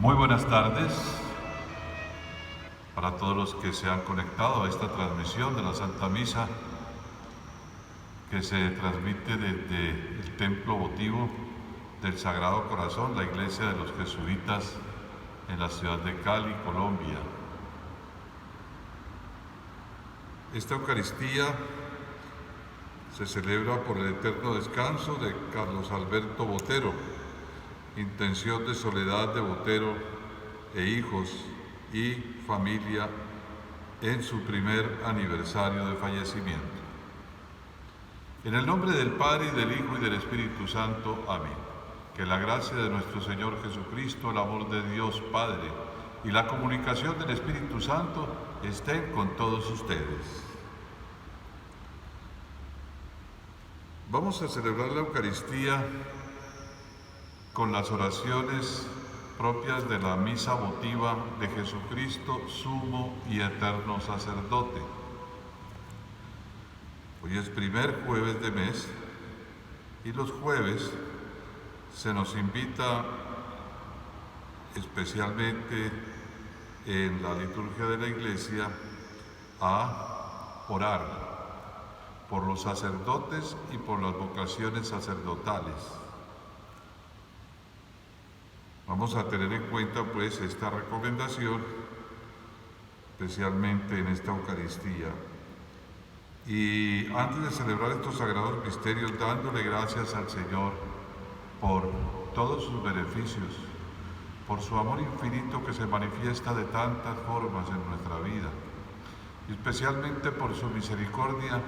Muy buenas tardes para todos los que se han conectado a esta transmisión de la Santa Misa que se transmite desde el Templo Votivo del Sagrado Corazón, la Iglesia de los Jesuitas en la ciudad de Cali, Colombia. Esta Eucaristía se celebra por el eterno descanso de Carlos Alberto Botero, intención de soledad de Botero e hijos y familia en su primer aniversario de fallecimiento. En el nombre del Padre, y del Hijo, y del Espíritu Santo. Amén. Que la gracia de nuestro Señor Jesucristo, el amor de Dios Padre y la comunicación del Espíritu Santo estén con todos ustedes. Vamos a celebrar la Eucaristía con las oraciones propias de la misa votiva de Jesucristo, sumo y eterno sacerdote. Hoy es primer jueves de mes y los jueves se nos invita especialmente en la liturgia de la Iglesia a orar por los sacerdotes y por las vocaciones sacerdotales. Vamos a tener en cuenta pues esta recomendación, especialmente en esta Eucaristía. Y antes de celebrar estos sagrados misterios, dándole gracias al Señor por todos sus beneficios, por su amor infinito que se manifiesta de tantas formas en nuestra vida, y especialmente por su misericordia,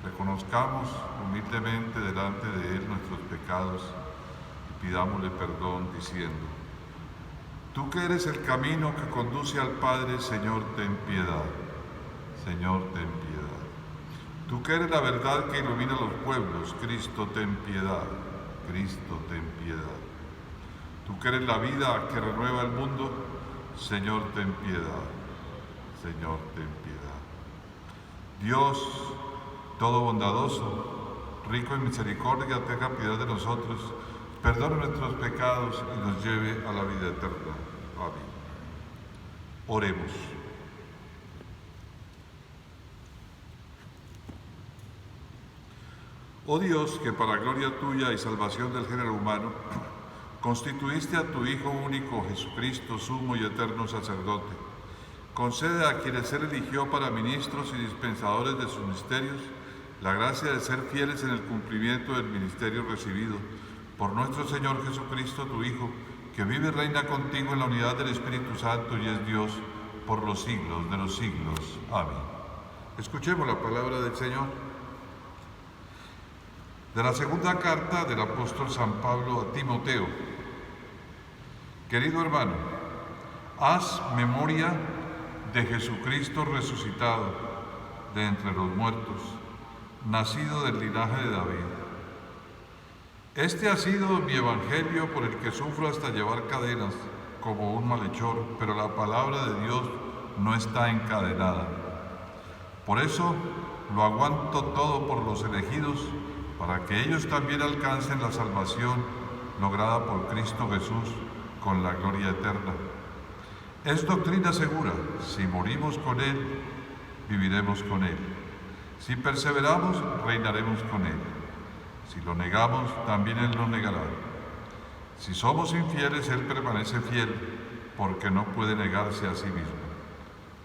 reconozcamos humildemente delante de Él nuestros pecados y pidámosle perdón diciendo: Tú que eres el camino que conduce al Padre, Señor, ten piedad. Señor, ten piedad. Tú que eres la verdad que ilumina los pueblos, Cristo, ten piedad. Cristo, ten piedad. Tú que eres la vida que renueva el mundo, Señor, ten piedad. Señor, ten piedad. Dios todo bondadoso, rico en misericordia, tenga piedad de nosotros, perdone nuestros pecados y nos lleve a la vida eterna. Amén. Oremos. Oh Dios, que para gloria tuya y salvación del género humano, constituiste a tu Hijo único, Jesucristo, sumo y eterno sacerdote, concede a quienes Él eligió para ministros y dispensadores de sus misterios la gracia de ser fieles en el cumplimiento del ministerio recibido por nuestro Señor Jesucristo, tu Hijo, que vive y reina contigo en la unidad del Espíritu Santo y es Dios por los siglos de los siglos. Amén. Escuchemos la palabra del Señor. De la segunda carta del apóstol San Pablo a Timoteo. Querido hermano, haz memoria de Jesucristo resucitado de entre los muertos, nacido del linaje de David. Este ha sido mi evangelio por el que sufro hasta llevar cadenas como un malhechor, pero la palabra de Dios no está encadenada. Por eso lo aguanto todo por los elegidos, para que ellos también alcancen la salvación lograda por Cristo Jesús con la gloria eterna. Es doctrina segura: si morimos con Él, viviremos con Él. Si perseveramos, reinaremos con Él. Si lo negamos, también Él nos negará. Si somos infieles, Él permanece fiel, porque no puede negarse a sí mismo.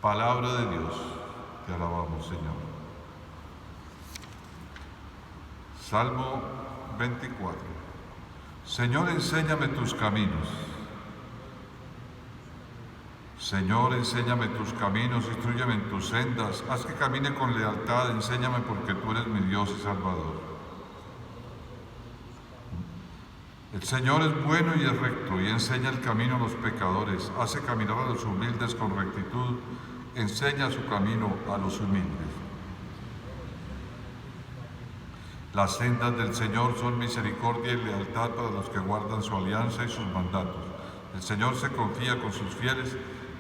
Palabra de Dios. Te alabamos, Señor. Salmo 24. Señor, enséñame tus caminos. Señor, enséñame tus caminos, instrúyeme en tus sendas, haz que camine con lealtad, enséñame porque tú eres mi Dios y Salvador. El Señor es bueno y es recto, y enseña el camino a los pecadores, hace caminar a los humildes con rectitud, enseña su camino a los humildes. Las sendas del Señor son misericordia y lealtad para los que guardan su alianza y sus mandatos. El Señor se confía con sus fieles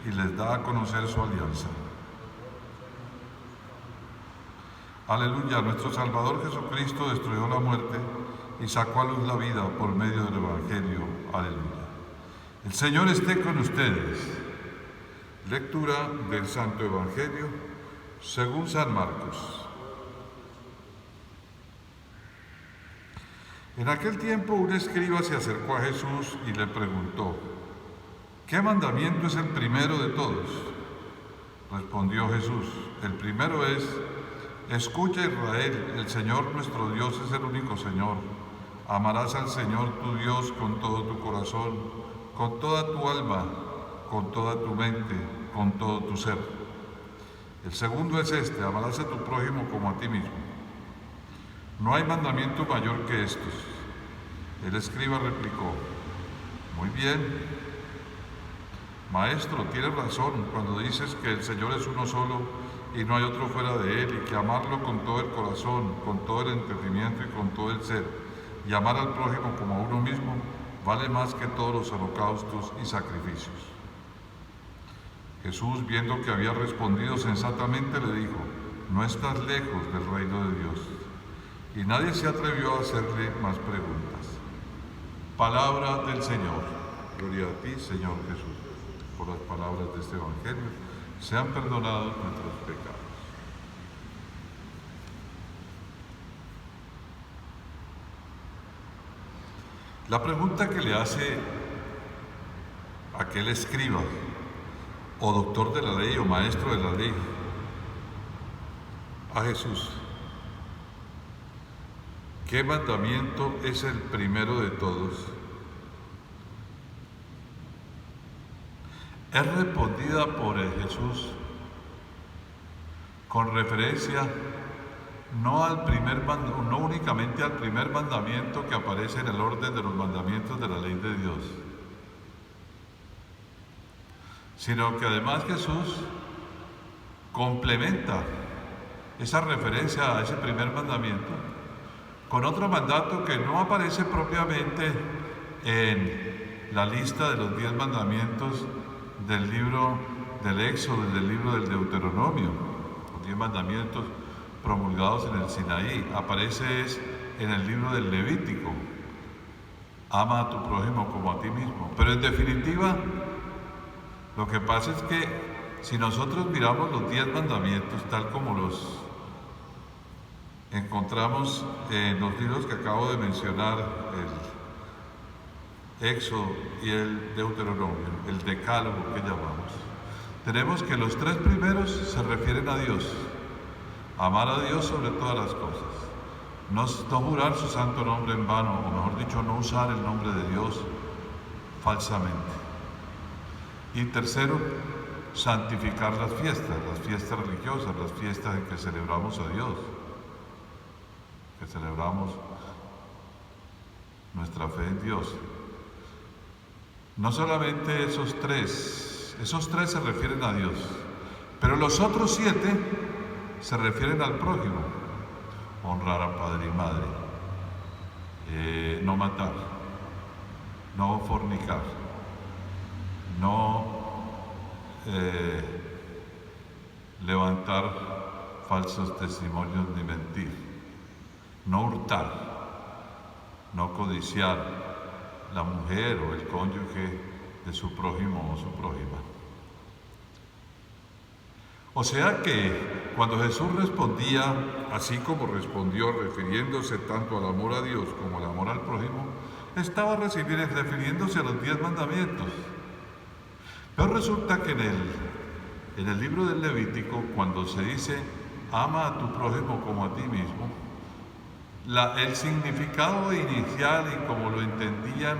y les da a conocer su alianza. Aleluya, nuestro Salvador Jesucristo destruyó la muerte y sacó a luz la vida por medio del Evangelio. Aleluya. El Señor esté con ustedes. Lectura del Santo Evangelio según San Marcos. En aquel tiempo un escriba se acercó a Jesús y le preguntó: ¿qué mandamiento es el primero de todos? Respondió Jesús: el primero es: escucha, Israel, el Señor nuestro Dios es el único Señor. Amarás al Señor tu Dios con todo tu corazón, con toda tu alma, con toda tu mente, con todo tu ser. El segundo es este: amarás a tu prójimo como a ti mismo. No hay mandamiento mayor que estos. El escriba replicó: muy bien, maestro, tienes razón cuando dices que el Señor es uno solo y no hay otro fuera de Él, y que amarlo con todo el corazón, con todo el entendimiento y con todo el ser, y amar al prójimo como a uno mismo, vale más que todos los holocaustos y sacrificios. Jesús, viendo que había respondido sensatamente, le dijo: no estás lejos del reino de Dios. Y nadie se atrevió a hacerle más preguntas. Palabra del Señor. Gloria a ti, Señor Jesús. Por las palabras de este Evangelio sean perdonados nuestros pecados. La pregunta que le hace aquel escriba, o doctor de la ley, o maestro de la ley, a Jesús: ¿qué mandamiento es el primero de todos? Es respondida por Jesús con referencia no únicamente al primer mandamiento que aparece en el orden de los mandamientos de la ley de Dios, sino que además Jesús complementa esa referencia a ese primer mandamiento con otro mandato que no aparece propiamente en la lista de los 10 mandamientos del libro del Éxodo, del libro del Deuteronomio, los 10 mandamientos promulgados en el Sinaí. Aparece en el libro del Levítico: ama a tu prójimo como a ti mismo. Pero en definitiva, lo que pasa es que si nosotros miramos los 10 mandamientos tal como los encontramos en los libros que acabo de mencionar, el Éxodo y el Deuteronomio, el Decálogo que llamamos, tenemos que los 3 primeros se refieren a Dios: amar a Dios sobre todas las cosas, no jurar su santo nombre en vano, o mejor dicho, no usar el nombre de Dios falsamente. Y tercero, santificar las fiestas religiosas, las fiestas en que celebramos a Dios, que celebramos nuestra fe en Dios. No solamente esos tres se refieren a Dios, pero los otros 7 se refieren al prójimo: honrar a padre y madre, no matar, no fornicar, no levantar falsos testimonios ni mentir, no hurtar, no codiciar la mujer o el cónyuge de su prójimo o su prójima. O sea que cuando Jesús respondía así como respondió, refiriéndose tanto al amor a Dios como al amor al prójimo, estaba refiriéndose a los 10 mandamientos. Pero resulta que en el libro del Levítico, cuando se dice ama a tu prójimo como a ti mismo, el significado inicial y como lo entendían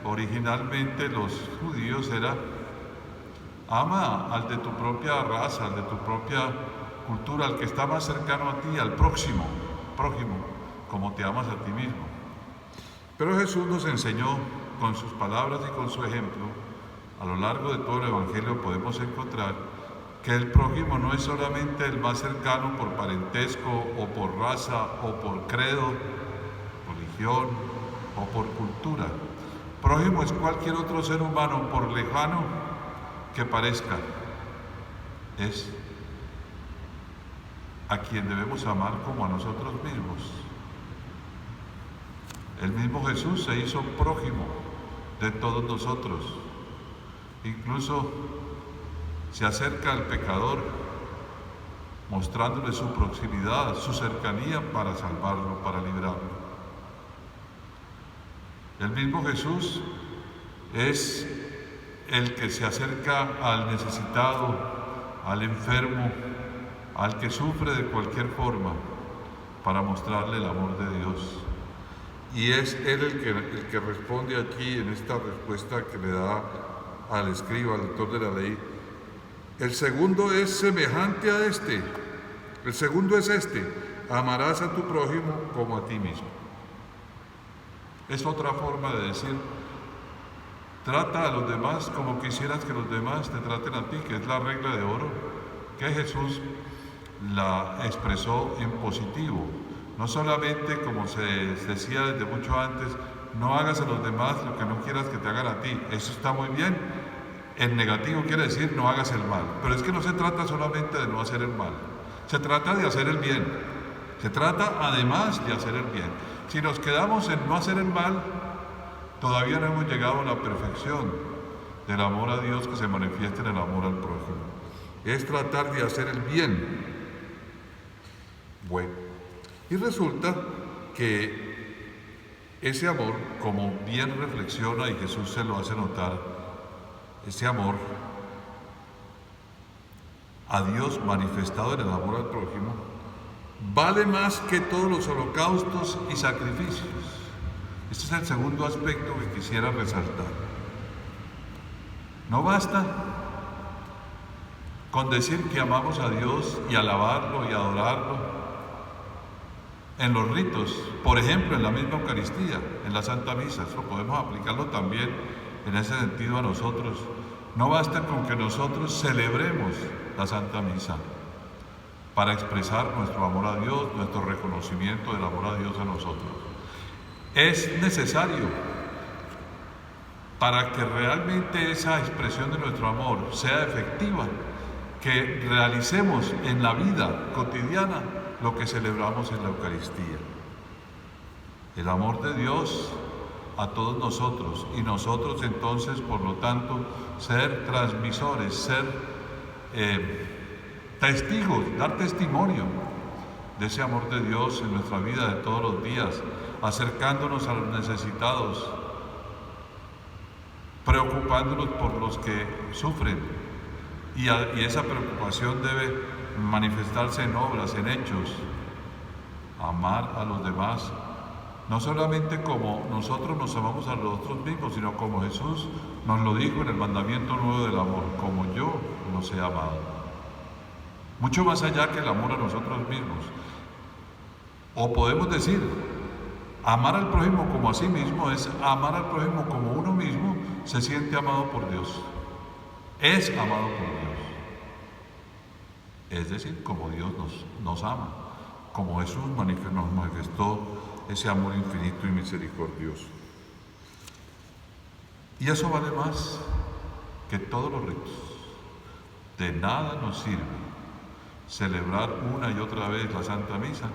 originalmente los judíos era: ama al de tu propia raza, al de tu propia cultura, al que está más cercano a ti, al prójimo, como te amas a ti mismo. Pero Jesús nos enseñó con sus palabras y con su ejemplo, a lo largo de todo el Evangelio podemos encontrar que el prójimo no es solamente el más cercano por parentesco o por raza o por credo, religión o por cultura. Prójimo es cualquier otro ser humano, por lejano que parezca. Es a quien debemos amar como a nosotros mismos. El mismo Jesús se hizo prójimo de todos nosotros. Incluso se acerca al pecador mostrándole su proximidad, su cercanía para salvarlo, para librarlo. El mismo Jesús es el que se acerca al necesitado, al enfermo, al que sufre de cualquier forma, para mostrarle el amor de Dios. Y es Él el que responde aquí en esta respuesta que le da al escriba, al lector de la ley. El segundo es semejante a este. El segundo es este: amarás a tu prójimo como a ti mismo. Es otra forma de decir, trata a los demás como quisieras que los demás te traten a ti, que es la regla de oro que Jesús la expresó en positivo. No solamente, como se decía desde mucho antes, no hagas a los demás lo que no quieras que te hagan a ti. Eso está muy bien. En negativo quiere decir no hagas el mal. Pero es que no se trata solamente de no hacer el mal. Se trata de hacer el bien. Se trata además de hacer el bien. Si nos quedamos en no hacer el mal, todavía no hemos llegado a la perfección del amor a Dios que se manifiesta en el amor al prójimo. Es tratar de hacer el bien. Bueno, y resulta que ese amor, como bien reflexiona y Jesús se lo hace notar, ese amor a Dios manifestado en el amor al prójimo, vale más que todos los holocaustos y sacrificios. Este es el segundo aspecto que quisiera resaltar. No basta con decir que amamos a Dios y alabarlo y adorarlo en los ritos, por ejemplo, en la misma Eucaristía, en la Santa Misa. Eso podemos aplicarlo también en ese sentido a nosotros. No basta con que nosotros celebremos la Santa Misa para expresar nuestro amor a Dios, nuestro reconocimiento del amor a Dios a nosotros. Es necesario, para que realmente esa expresión de nuestro amor sea efectiva, que realicemos en la vida cotidiana lo que celebramos en la Eucaristía. El amor de Dios a todos nosotros, y nosotros entonces, por lo tanto, ser transmisores, ser testigos, dar testimonio de ese amor de Dios en nuestra vida de todos los días, acercándonos a los necesitados, preocupándonos por los que sufren, y esa preocupación debe manifestarse en obras, en hechos. Amar a los demás, no solamente como nosotros nos amamos a nosotros mismos, sino como Jesús nos lo dijo en el mandamiento nuevo del amor, como yo los he amado. Mucho más allá que el amor a nosotros mismos. O podemos decir, amar al prójimo como a sí mismo es amar al prójimo como uno mismo se siente amado por Dios. Es amado por Dios. Es decir, como Dios nos ama, como Jesús nos manifestó ese amor infinito y misericordioso. Y eso vale más que todos los ritos. De nada nos sirve celebrar una y otra vez la Santa Misa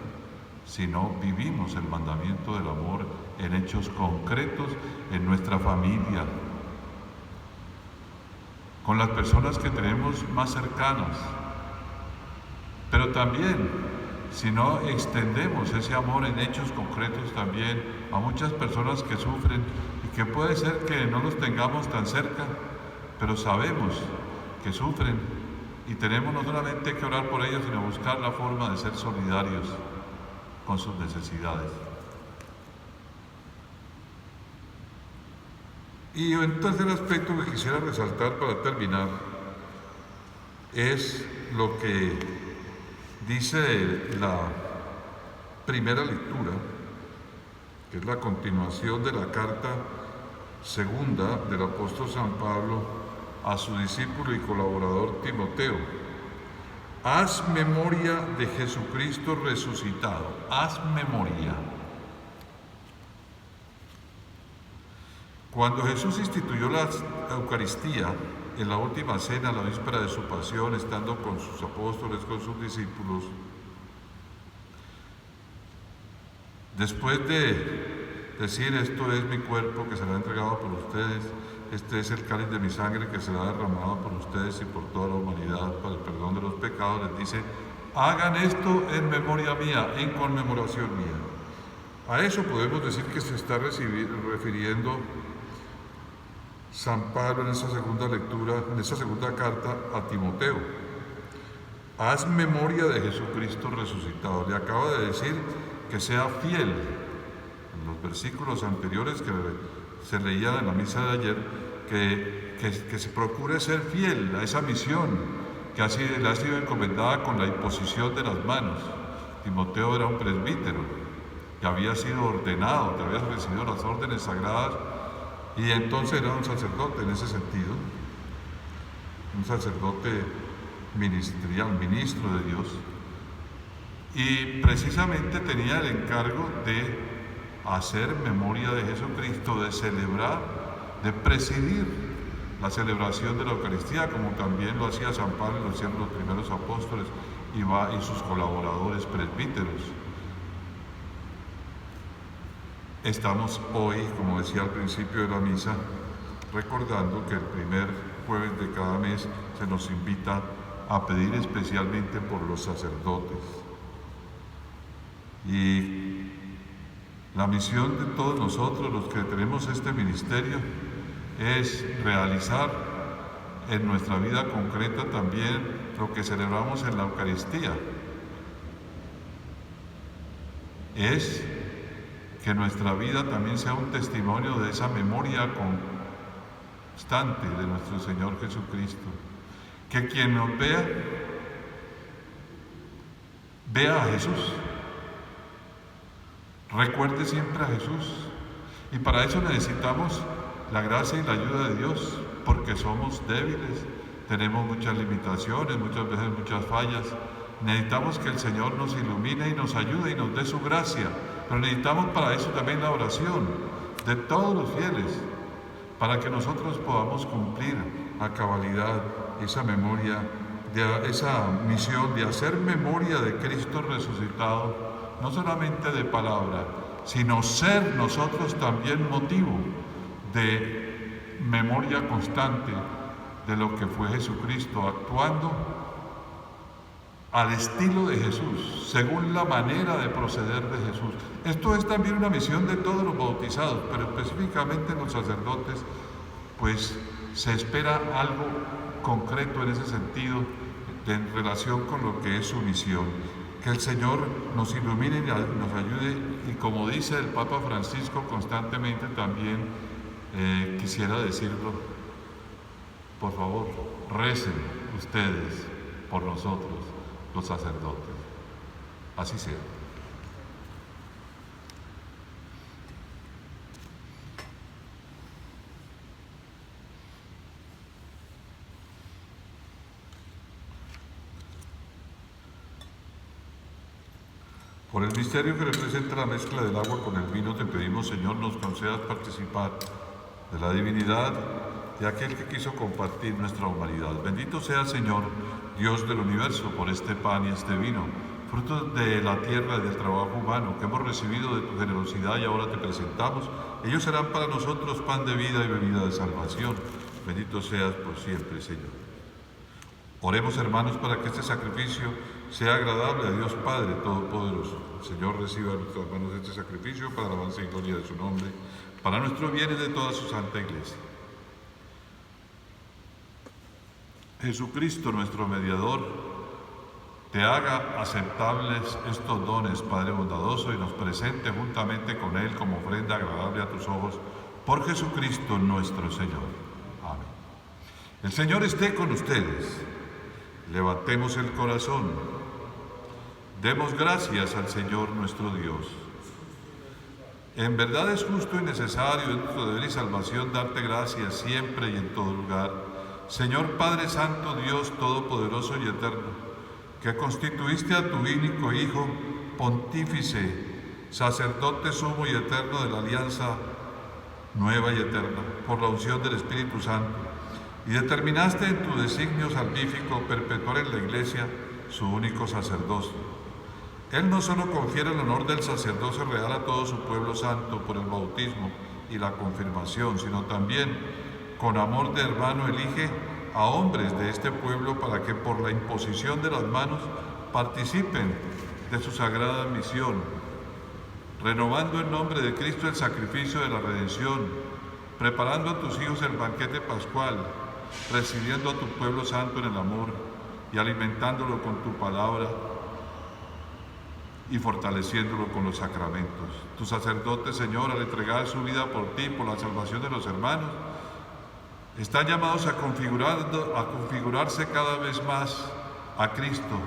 si no vivimos el mandamiento del amor en hechos concretos en nuestra familia, con las personas que tenemos más cercanas, pero también si no extendemos ese amor en hechos concretos también a muchas personas que sufren y que puede ser que no los tengamos tan cerca, pero sabemos que sufren y tenemos no solamente que orar por ellos, sino buscar la forma de ser solidarios con sus necesidades. Y un tercer aspecto que quisiera resaltar para terminar es lo que dice la primera lectura, que es la continuación de la carta segunda del apóstol San Pablo a su discípulo y colaborador Timoteo. Haz memoria de Jesucristo resucitado. Haz memoria. Cuando Jesús instituyó la Eucaristía en la última cena, la víspera de su pasión, estando con sus apóstoles, con sus discípulos, después de decir: esto es mi cuerpo que será entregado por ustedes, este es el cáliz de mi sangre que será derramado por ustedes y por toda la humanidad para el perdón de los pecados, les dice: hagan esto en memoria mía, en conmemoración mía. A eso podemos decir que se está refiriendo San Pablo en esta segunda lectura, en esta segunda carta a Timoteo. Haz memoria de Jesucristo resucitado. Le acaba de decir que sea fiel. En los versículos anteriores que se leían en la misa de ayer, que se procure ser fiel a esa misión que le ha sido encomendada con la imposición de las manos. Timoteo era un presbítero, que había sido ordenado, que había recibido las órdenes sagradas, y entonces era un sacerdote en ese sentido, un sacerdote ministerial, ministro de Dios, y precisamente tenía el encargo de hacer memoria de Jesucristo, de celebrar, de presidir la celebración de la Eucaristía, como también lo hacía San Pablo y lo hacían los primeros apóstoles y sus colaboradores presbíteros. Estamos hoy, como decía al principio de la misa, recordando que el primer jueves de cada mes se nos invita a pedir especialmente por los sacerdotes. Y la misión de todos nosotros, los que tenemos este ministerio, es realizar en nuestra vida concreta también lo que celebramos en la Eucaristía. Es que nuestra vida también sea un testimonio de esa memoria constante de nuestro Señor Jesucristo. Que quien nos vea a Jesús, recuerde siempre a Jesús. Y para eso necesitamos la gracia y la ayuda de Dios, porque somos débiles, tenemos muchas limitaciones, muchas veces muchas fallas. Necesitamos que el Señor nos ilumine y nos ayude y nos dé su gracia, pero necesitamos para eso también la oración de todos los fieles, para que nosotros podamos cumplir a cabalidad esa memoria, esa misión de hacer memoria de Cristo resucitado, no solamente de palabra, sino ser nosotros también motivo de memoria constante de lo que fue Jesucristo, actuando al estilo de Jesús, según la manera de proceder de Jesús. Esto es también una misión de todos los bautizados, pero específicamente en los sacerdotes, pues se espera algo concreto en ese sentido, en relación con lo que es su misión. Que el Señor nos ilumine y nos ayude, y como dice el Papa Francisco constantemente también, quisiera decirlo: por favor, recen ustedes por nosotros, los sacerdotes. Así sea. Por el misterio que representa la mezcla del agua con el vino, te pedimos, Señor, nos concedas participar de la divinidad de aquel que quiso compartir nuestra humanidad. Bendito sea, Señor, Dios del universo, por este pan y este vino, frutos de la tierra y del trabajo humano que hemos recibido de tu generosidad y ahora te presentamos. Ellos serán para nosotros pan de vida y bebida de salvación. Bendito seas por siempre, Señor. Oremos, hermanos, para que este sacrificio sea agradable a Dios Padre Todopoderoso. El Señor reciba de nuestras manos este sacrificio para la alabanza y gloria de su nombre, para nuestro bien y de toda su santa Iglesia. Jesucristo, nuestro mediador, te haga aceptables estos dones, Padre bondadoso, y nos presente juntamente con Él como ofrenda agradable a tus ojos, por Jesucristo nuestro Señor. Amén. El Señor esté con ustedes. Levantemos el corazón. Demos gracias al Señor nuestro Dios. En verdad es justo y necesario, en nuestro deber y salvación, darte gracias siempre y en todo lugar, Señor Padre Santo, Dios Todopoderoso y Eterno, que constituiste a tu único Hijo, pontífice, sacerdote sumo y eterno de la alianza nueva y eterna, por la unción del Espíritu Santo, y determinaste en tu designio salvífico perpetuar en la Iglesia su único sacerdocio. Él no solo confiere el honor del sacerdocio real a todo su pueblo santo por el bautismo y la confirmación, sino también, con amor de hermano, elige a hombres de este pueblo para que por la imposición de las manos participen de su sagrada misión, renovando en nombre de Cristo el sacrificio de la redención, preparando a tus hijos el banquete pascual, recibiendo a tu pueblo santo en el amor y alimentándolo con tu palabra y fortaleciéndolo con los sacramentos. Tus sacerdotes, Señor, al entregar su vida por ti, por la salvación de los hermanos, están llamados a configurarse cada vez más a Cristo,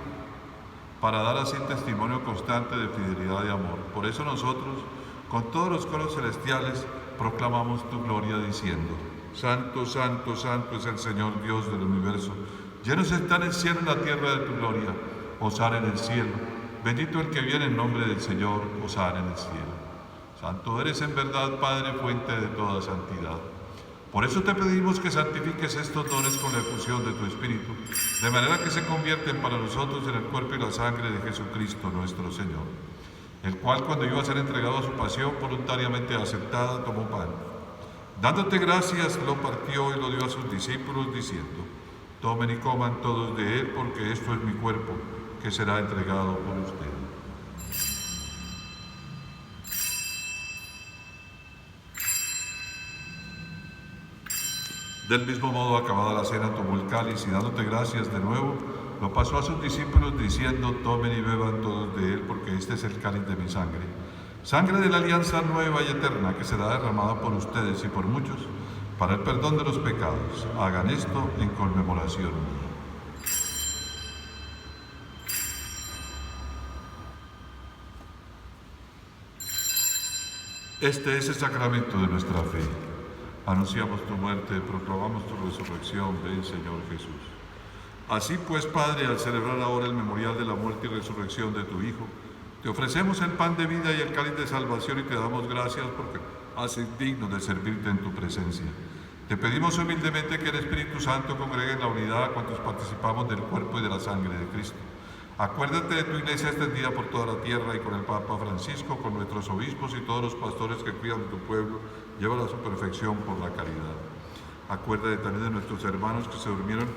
para dar así testimonio constante de fidelidad y amor. Por eso nosotros, con todos los coros celestiales, proclamamos tu gloria diciendo: Santo, santo, santo es el Señor Dios del universo. Llenos están el cielo y la tierra de tu gloria. Hosana en el cielo. Bendito el que viene en nombre del Señor. Hosana en el cielo. Santo eres en verdad, Padre, fuente de toda santidad. Por eso te pedimos que santifiques estos dones con la efusión de tu Espíritu, de manera que se convierten para nosotros en el cuerpo y la sangre de Jesucristo nuestro Señor, el cual, cuando iba a ser entregado a su pasión voluntariamente aceptada, tomó pan. Dándote gracias, lo partió y lo dio a sus discípulos, diciendo: Tomen y coman todos de él, porque esto es mi cuerpo, que será entregado por ustedes. Del mismo modo, acabada la cena, tomó el cáliz y, dándote gracias de nuevo, lo pasó a sus discípulos, diciendo: Tomen y beban todos de él, porque este es el cáliz de mi sangre, sangre de la alianza nueva y eterna, que será derramada por ustedes y por muchos, para el perdón de los pecados. Hagan esto en conmemoración mía. Este es el sacramento de nuestra fe. Anunciamos tu muerte, proclamamos tu resurrección. Ven, Señor Jesús. Así pues, Padre, al celebrar ahora el memorial de la muerte y resurrección de tu Hijo, te ofrecemos el pan de vida y el cáliz de salvación y te damos gracias porque haces digno de servirte en tu presencia. Te pedimos humildemente que el Espíritu Santo congregue en la unidad a cuantos participamos del cuerpo y de la sangre de Cristo. Acuérdate de tu iglesia extendida por toda la tierra y con el Papa Francisco, con nuestros obispos y todos los pastores que cuidan de tu pueblo, llévala a su perfección por la caridad. Acuérdate también de nuestros hermanos que se durmieron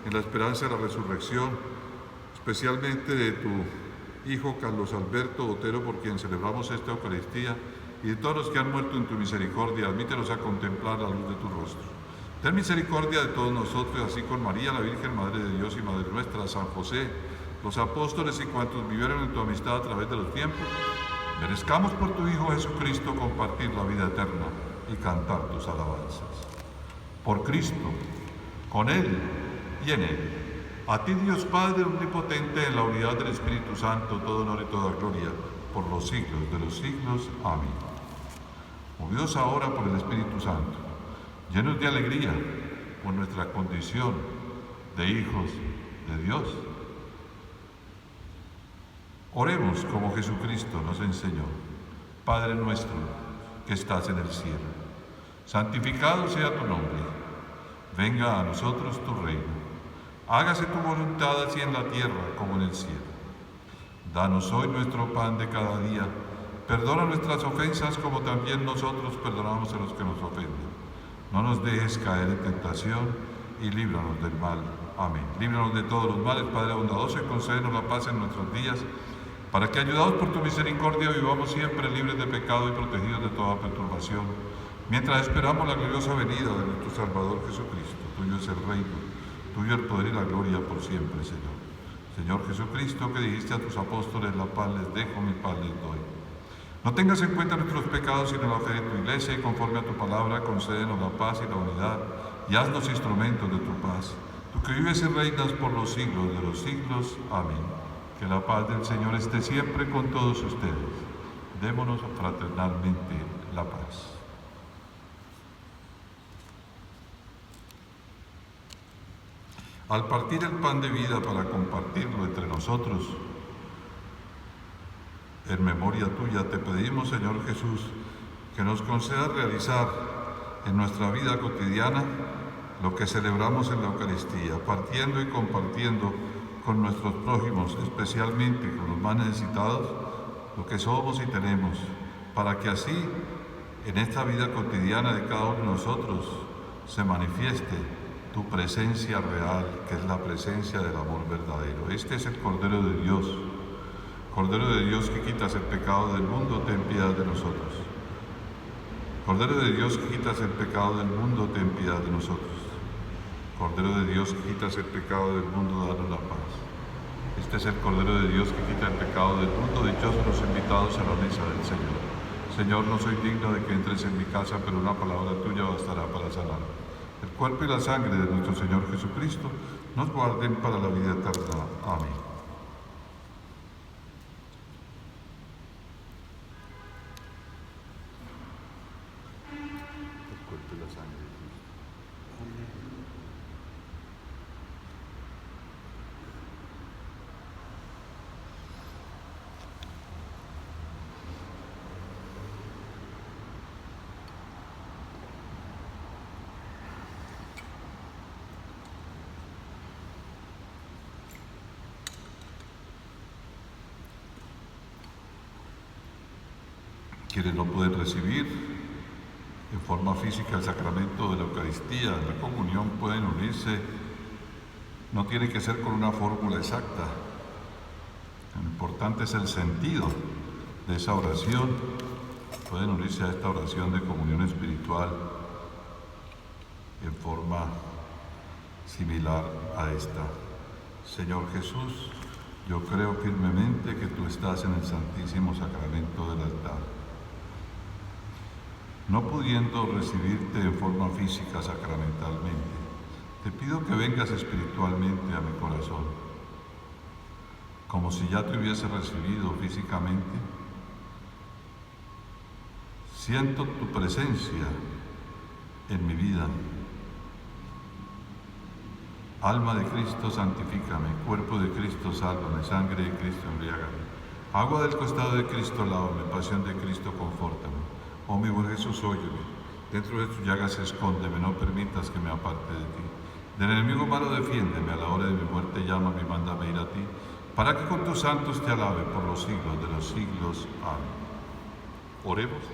en la esperanza de la resurrección, especialmente de tu Hijo Carlos Alberto Otero, por quien celebramos esta Eucaristía, y de todos los que han muerto en tu misericordia. Admítelos a contemplar la luz de tu rostro. Ten misericordia de todos nosotros, así con María, la Virgen, Madre de Dios y Madre nuestra, San José, los apóstoles y cuantos vivieron en tu amistad a través de los tiempos, merezcamos por tu Hijo Jesucristo compartir la vida eterna y cantar tus alabanzas. Por Cristo, con Él y en Él, a ti, Dios Padre omnipotente, en la unidad del Espíritu Santo, todo honor y toda gloria, por los siglos de los siglos. Amén. Movidos ahora por el Espíritu Santo, llenos de alegría por nuestra condición de hijos de Dios, oremos como Jesucristo nos enseñó. Padre nuestro que estás en el cielo, santificado sea tu nombre. Venga a nosotros tu reino. Hágase tu voluntad así en la tierra como en el cielo. Danos hoy nuestro pan de cada día. Perdona nuestras ofensas como también nosotros perdonamos a los que nos ofenden. No nos dejes caer en tentación y líbranos del mal. Amén. Líbranos de todos los males, Padre bondadoso, y concédenos la paz en nuestros días, para que, ayudados por tu misericordia, vivamos siempre libres de pecado y protegidos de toda perturbación, mientras esperamos la gloriosa venida de nuestro Salvador Jesucristo. Tuyo es el reino, tuyo el poder y la gloria por siempre, Señor. Señor Jesucristo, que dijiste a tus apóstoles: la paz les dejo, mi paz les doy. No tengas en cuenta nuestros pecados, sino la fe de tu iglesia, y conforme a tu palabra, concédenos la paz y la unidad, y haznos instrumentos de tu paz. Tú que vives y reinas por los siglos de los siglos. Amén. Que la paz del Señor esté siempre con todos ustedes. Démonos fraternalmente la paz. Al partir el pan de vida para compartirlo entre nosotros, en memoria tuya, te pedimos, Señor Jesús, que nos conceda realizar en nuestra vida cotidiana lo que celebramos en la Eucaristía, partiendo y compartiendo con nuestros prójimos, especialmente con los más necesitados, lo que somos y tenemos, para que así, en esta vida cotidiana de cada uno de nosotros, se manifieste tu presencia real, que es la presencia del amor verdadero. Este es el Cordero de Dios. Cordero de Dios que quitas el pecado del mundo, ten piedad de nosotros. Cordero de Dios que quitas el pecado del mundo, ten piedad de nosotros. Cordero de Dios que quitas el pecado del mundo, danos la paz. Este es el Cordero de Dios que quita el pecado del mundo, dichosos los invitados a la mesa del Señor. Señor, no soy digno de que entres en mi casa, pero una palabra tuya bastará para sanar. El cuerpo y la sangre de nuestro Señor Jesucristo nos guarden para la vida eterna. Amén. El cuerpo y la sangre de Cristo. Quienes no pueden recibir en forma física el sacramento de la Eucaristía, la comunión, pueden unirse. No tiene que ser con una fórmula exacta. Lo importante es el sentido de esa oración. Pueden unirse a esta oración de comunión espiritual en forma similar a esta. Señor Jesús, yo creo firmemente que tú estás en el Santísimo Sacramento del altar. No pudiendo recibirte en forma física sacramentalmente, te pido que vengas espiritualmente a mi corazón, como si ya te hubiese recibido físicamente. Siento tu presencia en mi vida. Alma de Cristo, santifícame. Cuerpo de Cristo, sálvame. Sangre de Cristo, embriágame. Agua del costado de Cristo, lávame. Pasión de Cristo, confórtame. Oh mi buen Jesús, óyeme. Dentro de tus llagas escóndeme, no permitas que me aparte de ti. Del enemigo malo defiéndeme, a la hora de mi muerte llámame y mándame ir a ti, para que con tus santos te alabe por los siglos de los siglos. Amén. Oremos.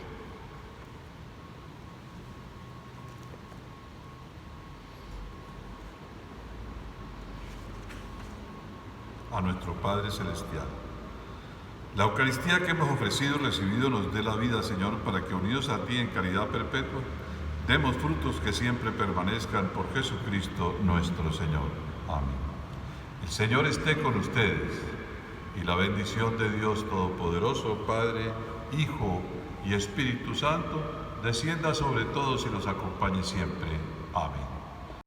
A nuestro Padre Celestial. La Eucaristía que hemos ofrecido y recibido nos dé la vida, Señor, para que unidos a ti en caridad perpetua, demos frutos que siempre permanezcan por Jesucristo nuestro Señor. Amén. El Señor esté con ustedes y la bendición de Dios Todopoderoso, Padre, Hijo y Espíritu Santo, descienda sobre todos y los acompañe siempre. Amén.